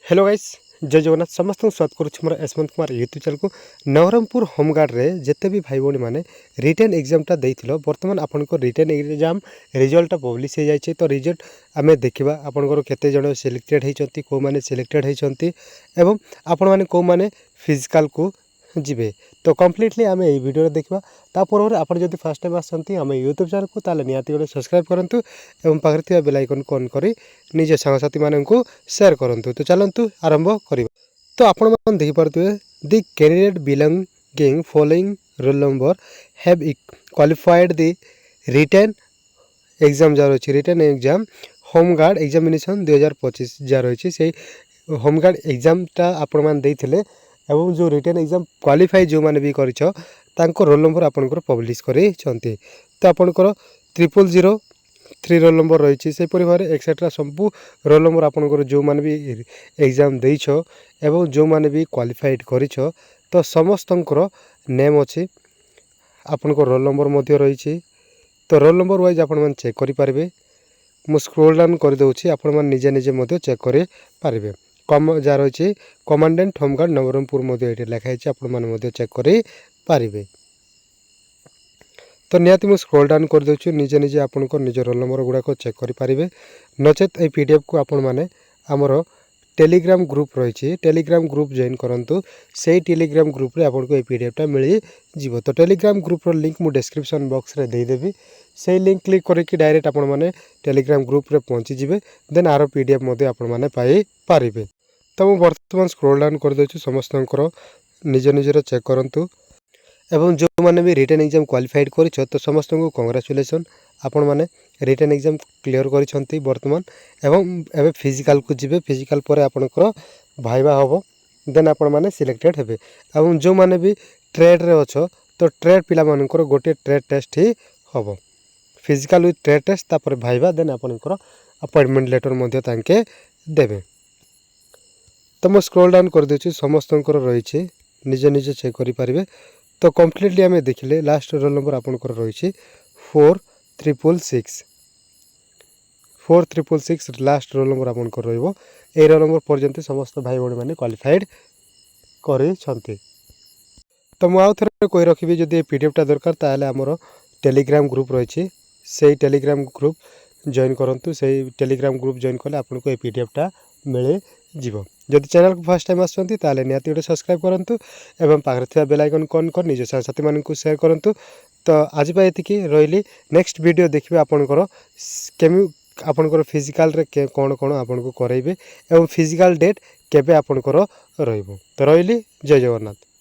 Hello guys जय जगन्नाथ समस्त स्वागत करुच्ची मोर यशवंत कुमार यूट्यूब चैनल को नवरंगपुर होमगार्ड रे जिते भी भाई भाई मैंने रिटर्न एग्जामटा देइथिलो बर्तमान आपन को रिटर्न एग्जाम रिजल्ट पब्लिश हो जाए तो रिजल्ट आम देखा आपंकर केते जण सिलेक्टेड होती कौ मैंने सिलेक्टेड होती एवं आपण मैंने कौ मैंने फिजिकल को जीवे तो कम्प्लीटली आम ये वीडियो देखा तापर आप जब फास्ट टाइम आसती आम यूट्यूब चैनल को ताले निहाती गोटे सब्सक्राइब करूँ और पाखे बेल आइकन को ऑन कर निज सांगसाथी मानू शेयर करूँ तो चलतु आरंभ करवा। तो आपण देखिपे the candidate belonging following roll number have qualified the written exam जहाँ रही रिटर्न एग्जाम होमगार्ड एग्जामिनेशन 2025 जहाँ रही से होमगार्ड एग्जामटा आपण एवं जो रिटर्न एग्जाम क्वालिफाई जो मैंने भी कर रोल नंबर आपंकर पब्लिश कर तो आपंकर 0003 रोल नंबर रही से भाव में एक्सेट्रा सबू रोल नंबर आपंकर जो मैंने भी एग्जाम देछ एवं जो मैंने भी क्वालिफाइड कर तो समस्तंकर नेम अच्छी आपंकर रोल नंबर रही तो रोल नंबर वाइज आपण चेक करेंगे मु स्क्रोल डाउन कर दूसरी आपण निजे निजे चेक करेंगे कम जहाँ रही कमांडेंट होमगार्ड नवरंगपुर ये लिखाई आपने चेक करेंगे तो निहाती मुझे स्क्रोल डाउन कर दूँ निजे निजे आपण निज रोल नंबर गुड़ाक चेक करेंगे नचेत ये पीडीएफ को आपण मैंने आमर टेलीग्राम ग्रुप रही टेलीग्राम ग्रुप जॉइन करूँ से टेलीग्राम ग्रुप रे आपको ये पीडीएफटा मिल जीव तो टेलीग्राम ग्रुप लिंक मुझे डिस्क्रिप्शन बॉक्स रे देदेवी से लिंक क्लिक करके डायरेक्ट आपण मैंने टेलीग्राम ग्रुप रे पहुँची जिवे देन आर पीडीएफ आपण मैंने पाइपर तो मुझे बर्तमान स्क्रोल डाउन कर दूँ समस्त निज निजर चेक करूँ एवं जो मैंने भी रिटर्न एग्जाम क्वालिफाइड कर तो समस्त को कंग्रेचुलेसन आपण मैंने रिटर्न एग्जाम क्लियर कर बर्तमान एवं एवं फिजिकल को जीवे फिजिकल पर आपणकर भाइबा हम देन आपण मैंने सिलेक्टेड हेबे एवं जो मैंने भी ट्रेड रे अच्छो तो ट्रेड पिला मानकर गोटे ट्रेड टेस्ट ही हम फिजिकल विथ ट्रेड टेस्ट तापर भाइबा देन आपणकर अपॉइंटमेंट लेटर मध्य तांके देबे तो मैं स्क्रोल डाउन कर दूँ समस्त रही निजे निजे चेक करेंगे तो कम्प्लीटली आम देखिले लास्ट रोल नंबर आपंकर रही 4366 लास्ट रोल नंबर आपंकर रोल नंबर पर्यंत समस्त भाई भाई मैंने क्वालिफाइड कर तो मुझे आउ थे कही रखी जब पीडीएफटा दरकार ताले आमर टेलीग्राम ग्रुप रही से टेलीग्राम ग्रुप जॉइन करूँ से टेलीग्राम ग्रुप जॉइन कले आपको ये पीडीएफटा मिल जीव जदि चैनल को फर्स्ट टाइम आसती निहाती गोटे सब्सक्राइब करूँ एवं पाखे बेल आइकन को ऑन कर निज साथी मानू शेयर करूँ तो आज ये रही नेक्स्ट वीडियो देखिए आपंकर केमी आपंकर फिजिकल रे कौन कौन आपको करेंगे एवं फिजिकल डेट केबे आपंकर तो रही जय जगन्नाथ।